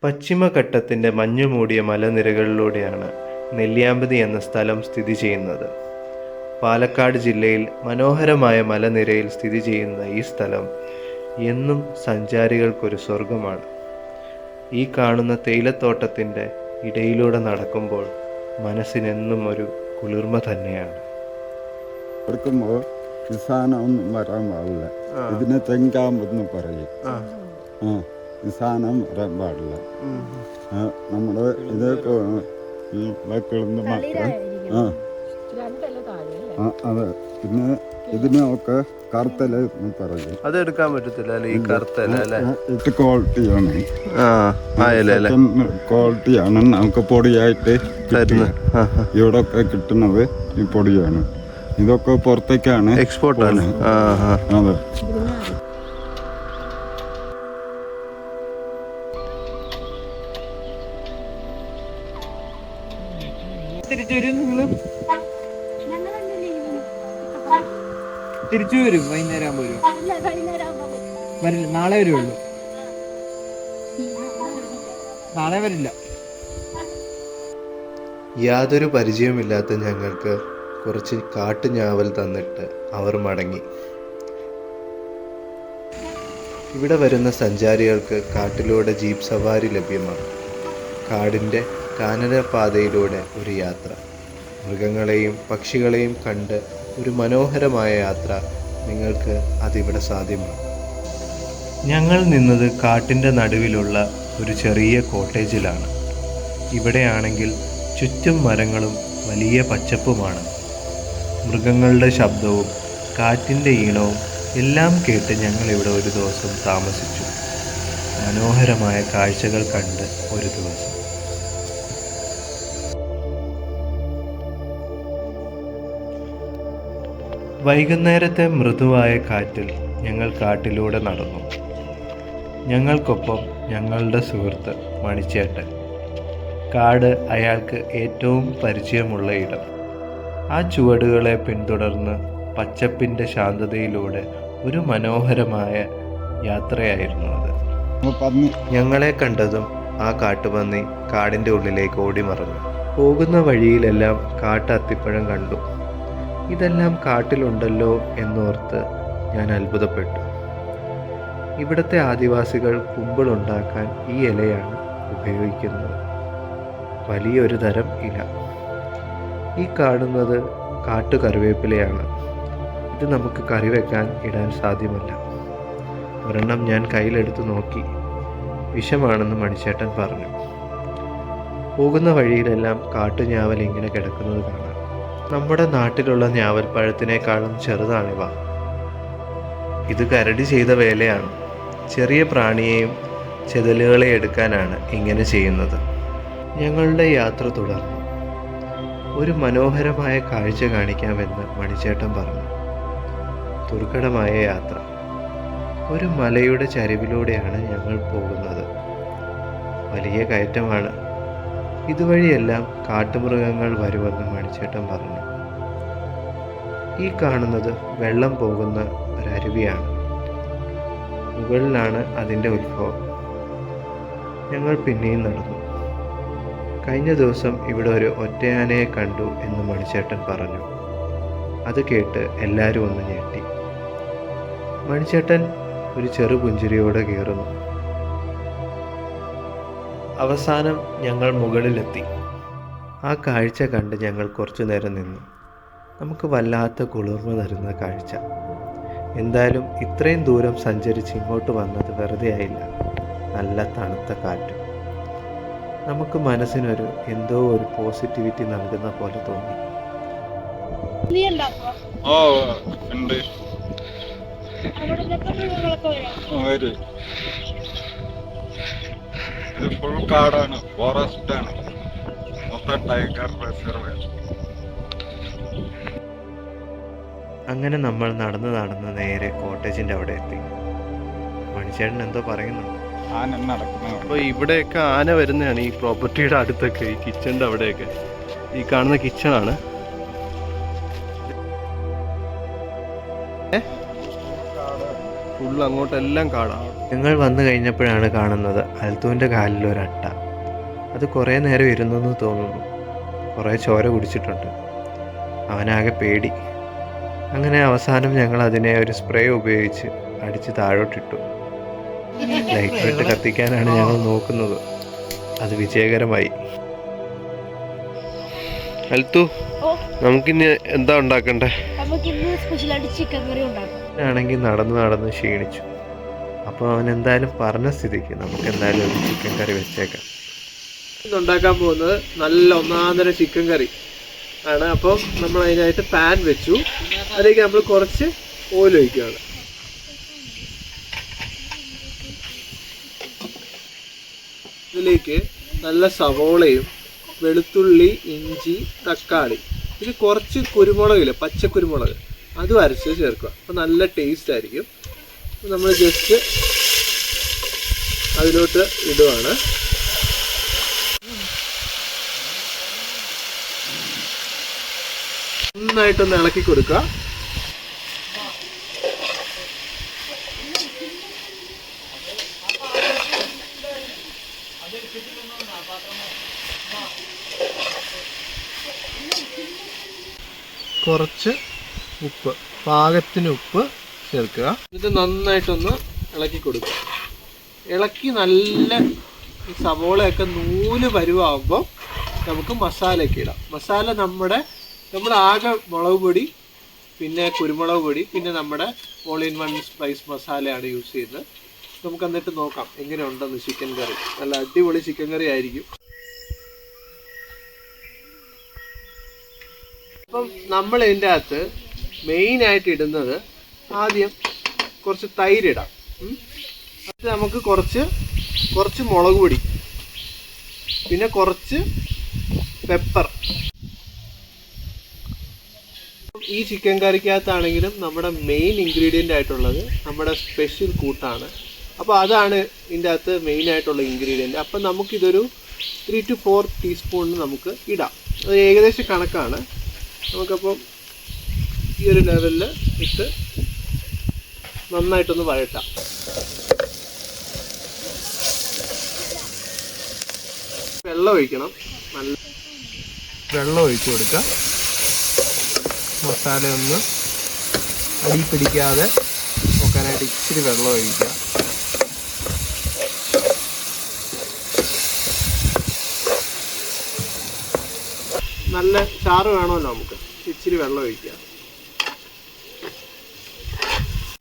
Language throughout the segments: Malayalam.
പശ്ചിമഘട്ടത്തിൻ്റെ മഞ്ഞുമൂടിയ മലനിരകളിലൂടെയാണ് നെല്ലിയാമ്പതി എന്ന സ്ഥലം സ്ഥിതി ചെയ്യുന്നത്. പാലക്കാട് ജില്ലയിൽ മനോഹരമായ മലനിരയിൽ സ്ഥിതി ചെയ്യുന്ന ഈ സ്ഥലം എന്നും സഞ്ചാരികൾക്കൊരു സ്വർഗമാണ്. ഈ കാണുന്ന തേയിലത്തോട്ടത്തിൻ്റെ ഇടയിലൂടെ നടക്കുമ്പോൾ മനസ്സിനെന്നും ഒരു കുളിർമ തന്നെയാണ്. എടുക്കുമ്പോൾ ഈ സാധനമൊന്നും വരാൻ പാടില്ല. ഇതിനെ തെങ്കാമ്പെന്ന് പറയും. ഈ സാധനം വരാൻ പാടില്ല. നമ്മൾ ഇത് വെക്കളെന്ന് മാത്രം. അതെ. പിന്നെ ഇതിനൊക്കെ കറുത്തല എന്ന് പറയും. അത് എടുക്കാൻ പറ്റത്തില്ല അല്ലേ? ഈ കറുത്തല അല്ലേ? ഇത് ക്വാളിറ്റിയാണ്. ക്വാളിറ്റിയാണ് നമുക്ക് പൊടിയായിട്ട് ഇവിടെ ഒക്കെ കിട്ടുന്നത്. ഈ പൊടിയാണ്. ഇതൊക്കെ പുറത്തേക്കാണ് എക്സ്പോർട്ട് ആണ്. അതെ. തിരിച്ചു വരും. വൈകുന്നേരം ആകുമ്പോ വരില്ല. നാളെ വരുള്ളൂ. നാളെ വരില്ല. യാതൊരു പരിചയമില്ലാത്ത ഞങ്ങൾക്ക് കുറച്ച് കാട്ടുഞാവൽ തന്നിട്ട് അവർ മടങ്ങി. ഇവിടെ വരുന്ന സഞ്ചാരികൾക്ക് കാട്ടിലൂടെ ജീപ്പ് സവാരി ലഭ്യമാണ്. കാടിൻ്റെ കാനനപാതയിലൂടെ ഒരു യാത്ര, മൃഗങ്ങളെയും പക്ഷികളെയും കണ്ട് ഒരു മനോഹരമായ യാത്ര നിങ്ങൾക്ക് അതിവിടെ സാധ്യമാണ്. ഞങ്ങൾ നിന്നത് കാട്ടിൻ്റെ നടുവിലുള്ള ഒരു ചെറിയ കോട്ടേജിലാണ്. ഇവിടെയാണെങ്കിൽ ചുറ്റും മരങ്ങളും വലിയ പച്ചപ്പുമാണ്. മൃഗങ്ങളുടെ ശബ്ദവും കാറ്റിൻ്റെ ഈണവും എല്ലാം കേട്ട് ഞങ്ങളിവിടെ ഒരു ദിവസം താമസിച്ചു. മനോഹരമായ കാഴ്ചകൾ കണ്ട് ഒരു ദിവസം. വൈകുന്നേരത്തെ മൃദുവായ കാറ്റിൽ ഞങ്ങൾ കാട്ടിലൂടെ നടന്നു. ഞങ്ങൾക്കൊപ്പം ഞങ്ങളുടെ സുഹൃത്ത് മണിച്ചേട്ടൻ. കാട് അയാൾക്ക് ഏറ്റവും പരിചയമുള്ള ഇടം. ആ ചുവടുകളെ പിന്തുടർന്ന് പച്ചപ്പിൻ്റെ ശാന്തതയിലൂടെ ഒരു മനോഹരമായ യാത്രയായിരുന്നു അത്. ഞങ്ങളെ കണ്ടതും ആ കാട്ടുപന്നി കാടിൻ്റെ ഉള്ളിലേക്ക് ഓടിമറഞ്ഞു. പോകുന്ന വഴിയിലെല്ലാം കാട്ടത്തിപ്പഴം കണ്ടു. ഇതെല്ലാം കാട്ടിലുണ്ടല്ലോ എന്നോർത്ത് ഞാൻ അത്ഭുതപ്പെട്ടു. ഇവിടുത്തെ ആദിവാസികൾ കുമ്പിളുണ്ടാക്കാൻ ഈ ഇലയാണ് ഉപയോഗിക്കുന്നത്. വലിയൊരു തരം ഇല. ഈ കാണുന്നത് കാട്ടുകറിവേപ്പിലയാണ്. ഇത് നമുക്ക് കറി വെക്കാൻ ഇടാൻ സാധ്യമല്ല. ഒരെണ്ണം ഞാൻ കയ്യിലെടുത്ത് നോക്കി. വിഷമാണെന്ന് മണിച്ചേട്ടൻ പറഞ്ഞു. പോകുന്ന വഴിയിലെല്ലാം കാട്ടുഞാവൽ ഇങ്ങനെ കിടക്കുന്നത് കാണാം. നമ്മുടെ നാട്ടിലുള്ള ഞാവൽപ്പഴത്തിനേക്കാളും ചെറുതാണിവ. ഇത് കരടി ചെയ്ത വേലയാണ്. ചെറിയ പ്രാണിയെയും ചെതലുകളെ എടുക്കാനാണ് ഇങ്ങനെ ചെയ്യുന്നത്. ഞങ്ങളുടെ യാത്ര തുടർന്നു. ഒരു മനോഹരമായ കാഴ്ച കാണിക്കാമെന്ന് മണിച്ചേട്ടൻ പറഞ്ഞു. ദുർഘടമായ യാത്ര. ഒരു മലയുടെ ചരിവിലൂടെയാണ് ഞങ്ങൾ പോകുന്നത്. വലിയ കയറ്റമാണ്. ഇതുവഴിയെല്ലാം കാട്ടുമൃഗങ്ങൾ വരുമെന്ന് മണിച്ചേട്ടൻ പറഞ്ഞു. ഈ കാണുന്നത് വെള്ളം പോകുന്ന ഒരരുവിയാണ്. മുകളിലാണ് അതിൻ്റെ ഉത്ഭവം. ഞങ്ങൾ പിന്നെയും നടന്നു. കഴിഞ്ഞ ദിവസം ഇവിടെ ഒരു ഒറ്റയാനയെ കണ്ടു എന്ന് മണിച്ചേട്ടൻ പറഞ്ഞു. അത് കേട്ട് എല്ലാവരും ഒന്ന് ഞെട്ടി. മണിച്ചേട്ടൻ ഒരു ചെറു പുഞ്ചിരിയോടെ കയറുന്നു. അവസാനം ഞങ്ങൾ മുകളിലെത്തി. ആ കാഴ്ച കണ്ട് ഞങ്ങൾ കുറച്ചു നേരം നിന്നു. നമുക്ക് വല്ലാത്ത കുളിർമ തരുന്ന കാഴ്ച. എന്തായാലും ഇത്രയും ദൂരം സഞ്ചരിച്ച് ഇങ്ങോട്ട് വന്നത് വെറുതെ ആയില്ല. നല്ല തണുത്ത കാറ്റും നമുക്ക് മനസ്സിനൊരു എന്തോ ഒരു പോസിറ്റിവിറ്റി നൽകുന്ന പോലെ തോന്നി. ഇത് ഫുൾ കാടാണ്, ഫോറസ്റ്റ് ആണ്, മൊത്തം ടൈഗർ റിസർവ്. അങ്ങനെ നമ്മൾ നടന്ന് നേരെ കോട്ടേജിൻ്റെ അവിടെ എത്തി. മണിച്ചേട്ടൻ എന്തോ പറയുന്നുണ്ട്. അപ്പോൾ ഇവിടെയൊക്കെ ആന വരുന്നതാണ്. ഈ പ്രോപ്പർട്ടിയുടെ അടുത്തൊക്കെ, ഈ കിച്ചണിൻ്റെ അവിടെയൊക്കെ. ഈ കാണുന്ന കിച്ചണാണ്. ഫുള്ള് അങ്ങോട്ടെല്ലാം കാടാ. ഞങ്ങൾ വന്നു കഴിഞ്ഞപ്പോഴാണ് കാണുന്നത് അൽത്തുവിൻ്റെ കാലിൽ ഒരട്ട. അത് കുറേ നേരം ഇരുന്നെന്ന് തോന്നുന്നു. കുറേ ചോര കുടിച്ചിട്ടുണ്ട്. അവനാകെ പേടി. അങ്ങനെ അവസാനം ഞങ്ങൾ അതിനെ ഒരു സ്പ്രേ ഉപയോഗിച്ച് അടിച്ച് താഴോട്ടിട്ടു. ലൈറ്റ് ഇട്ട് കത്തിക്കാനാണ് ഞങ്ങൾ നോക്കുന്നത്. അത് വിജയകരമായി. അൽത്തു, നമുക്കിനി എന്താ ഉണ്ടാക്കണ്ടേ? ആണെങ്കിൽ നടന്ന് നടന്ന് ക്ഷീണിച്ചു. അപ്പോൾ അവൻ എന്തായാലും പറഞ്ഞ സ്ഥിതിക്ക് നമുക്ക് എന്തായാലും ഒരു ചിക്കൻ കറി വെച്ചേക്കാം. ഇന്നുണ്ടാക്കാൻ പോകുന്നത് നല്ല ഒന്നാന്തര ചിക്കൻ കറി ആണ്. അപ്പോൾ നമ്മൾ അതിനായിട്ട് പാൻ വെച്ചു. അതിലേക്ക് നമ്മൾ കുറച്ച് ഓയിൽ ഒഴിക്കുകയാണ്. ഇതിലേക്ക് നല്ല സവോളയും വെളുത്തുള്ളി, ഇഞ്ചി, തക്കാളി, ഇത് കുറച്ച് കുരുമുളകില്ല, പച്ചക്കുരുമുളക്, അതും അരച്ച് ചേർക്കുക. അപ്പോൾ നല്ല ടേസ്റ്റ് ആയിരിക്കും. നമ്മൾ ജസ്റ്റ് അതിലോട്ട് ഇടുവാണ്. നന്നായിട്ടൊന്ന് ഇളക്കി കൊടുക്കുക. കുറച്ച് ഉപ്പ്, പാകത്തിന് ഉപ്പ് ചേർക്കുക. ഇത് നന്നായിട്ടൊന്ന് ഇളക്കി കൊടുക്കുക. ഇളക്കി നല്ല ഈ സവോളയൊക്കെ നൂല് പരുവാകുമ്പോൾ നമുക്ക് മസാലയൊക്കെ ഇടാം. മസാല നമ്മുടെ ആകെ മുളക് പൊടി, പിന്നെ കുരുമുളക് പൊടി, പിന്നെ നമ്മുടെ ഓൾ ഇൻ വൺ സ്പൈസ് മസാലയാണ് യൂസ് ചെയ്യുന്നത്. നമുക്ക് എന്നിട്ട് നോക്കാം എങ്ങനെ ഉണ്ടെന്ന്. ചിക്കൻ കറി നല്ല അടിപൊളി ചിക്കൻ കറി ആയിരിക്കും. അപ്പം നമ്മൾ ഇതിൻ്റെ അകത്ത് മെയിനായിട്ട് ഇടുന്നത് ആദ്യം കുറച്ച് തൈരിടാം. അത് നമുക്ക് കുറച്ച് മുളക് പൊടി, പിന്നെ കുറച്ച് പെപ്പർ. ഈ ചിക്കൻ കറിക്കകത്താണെങ്കിലും നമ്മുടെ മെയിൻ ഇൻഗ്രീഡിയൻ്റ് ആയിട്ടുള്ളത് നമ്മുടെ സ്പെഷ്യൽ കൂട്ടാണ്. അപ്പോൾ അതാണ് ഇതിൻ്റെ അകത്ത് മെയിനായിട്ടുള്ള ഇൻഗ്രീഡിയൻറ്റ്. അപ്പം നമുക്കിതൊരു 3 to 4 ടീസ്പൂണിന് നമുക്ക് ഇടാം. അത് ഏകദേശം കണക്കാണ്. നമുക്കപ്പം ഈ ഒരു ലെവലിൽ ഇട്ട് നന്നായിട്ടൊന്ന് വഴട്ടാം. വെള്ളം ഒഴിക്കണം. നല്ല വെള്ളം ഒഴിച്ചു കൊടുക്കുക. മസാല ഒന്ന് അടി പിടിക്കാതെ നോക്കാനായിട്ട് ഇച്ചിരി വെള്ളം ഒഴിക്കുക. നല്ല ചാറ് വേണമല്ലോ, നമുക്ക് ഇച്ചിരി വെള്ളം ഒഴിക്കുക.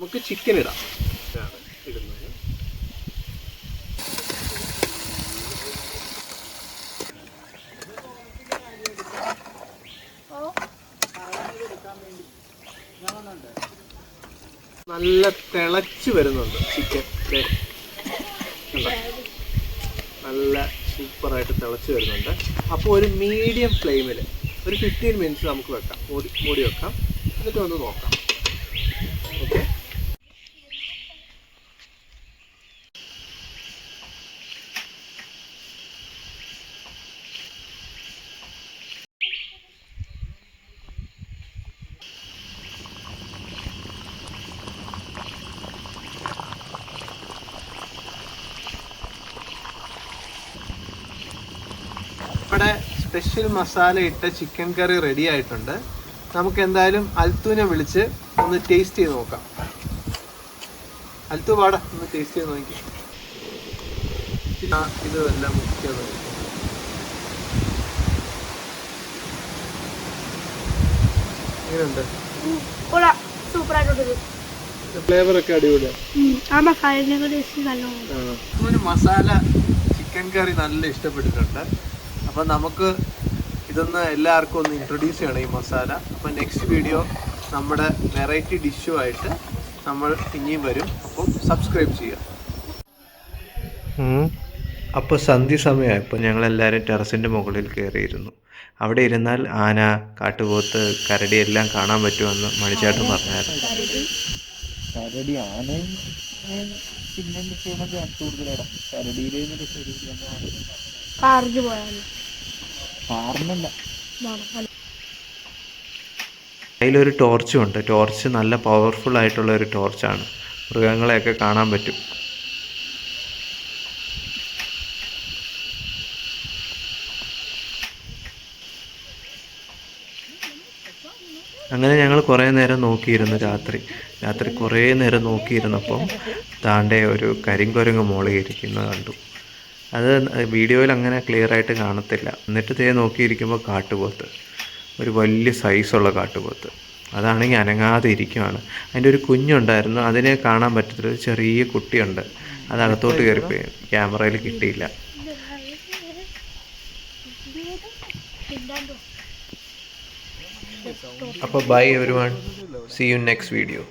നമുക്ക് ചിക്കൻ ഇടാം. ഇടുന്നത് നല്ല തിളച്ച് വരുന്നുണ്ട് ചിക്കൻ. നല്ല സൂപ്പറായിട്ട് തിളച്ച് വരുന്നുണ്ട്. അപ്പോൾ ഒരു മീഡിയം ഫ്ലെയിമിൽ ഒരു 15 മിനിറ്റ്സ് നമുക്ക് വെക്കാം. മൂടി വെക്കാം. എന്നിട്ട് ഒന്ന് നോക്കാം. ഓക്കെ, നമ്മുടെ സ്പെഷ്യൽ മസാല ഇട്ട ചിക്കൻ കറി റെഡി ആയിട്ടുണ്ട്. നമുക്ക് എന്തായാലും അൽത്തുവിനെ വിളിച്ച് ഒന്ന് ടേസ്റ്റ് ചെയ്ത് നോക്കാം. അൽത്തു പാടാ, ഒന്ന് ടേസ്റ്റ് ചെയ്ത് നോക്കി. ഇത് എല്ലാം മുഖ്യത് എങ്ങനെയുണ്ട്? ഫ്ലേവർ ഒക്കെ അടിപൊളിയാണ്. മസാല ചിക്കൻ കറി നല്ല ഇഷ്ടപ്പെട്ടിട്ടുണ്ട്. അപ്പം നമുക്ക് ഇതൊന്ന് എല്ലാവർക്കും ഒന്ന് ഇൻട്രൊഡ്യൂസ് ചെയ്യണം ഈ മസാല. അപ്പം നെക്സ്റ്റ് വീഡിയോ നമ്മുടെ വെറൈറ്റി ഡിഷുമായിട്ട് നമ്മൾ ഇനിയും വരും. അപ്പം സബ്സ്ക്രൈബ് ചെയ്യുക. അപ്പോൾ സന്ധ്യ സമയമായപ്പോൾ ഞങ്ങളെല്ലാവരും ടെറസിൻ്റെ മുകളിൽ കയറിയിരുന്നു. അവിടെ ഇരുന്നാൽ ആന, കാട്ടുപോത്ത്, കരടി എല്ലാം കാണാൻ പറ്റുമെന്ന് മണിച്ചേട്ടൻ പറഞ്ഞായിരുന്നു. അതിലൊരു ടോർച്ചും ഉണ്ട്. ടോർച്ച് നല്ല പവർഫുൾ ആയിട്ടുള്ള ഒരു ടോർച്ചാണ്. മൃഗങ്ങളെയൊക്കെ കാണാൻ പറ്റും. അങ്ങനെ ഞങ്ങൾ കുറേ നേരം നോക്കിയിരുന്നു. രാത്രി കുറേ നേരം നോക്കിയിരുന്നപ്പം താണ്ടെ ഒരു കരിങ്കുരങ്ങ് മോളിൽ ഇരിക്കുന്നത് കണ്ടു. അത് വീഡിയോയിൽ അങ്ങനെ ക്ലിയർ ആയിട്ട് കാണത്തില്ല. എന്നിട്ട് നോക്കിയിരിക്കുമ്പോൾ കാട്ടുപോത്ത്, ഒരു വലിയ സൈസുള്ള കാട്ടുപോത്ത്. അതാണെങ്കിൽ അനങ്ങാതെ ഇരിക്കുവാണ്. അതിൻ്റെ ഒരു കുഞ്ഞുണ്ടായിരുന്നു, അതിനെ കാണാൻ പറ്റത്തില്ല. ഒരു ചെറിയ കുട്ടിയുണ്ട്, അത് അകത്തോട്ട് കയറിപ്പോയി. ക്യാമറയിൽ കിട്ടിയില്ല. അപ്പോൾ bye everyone, see you next video.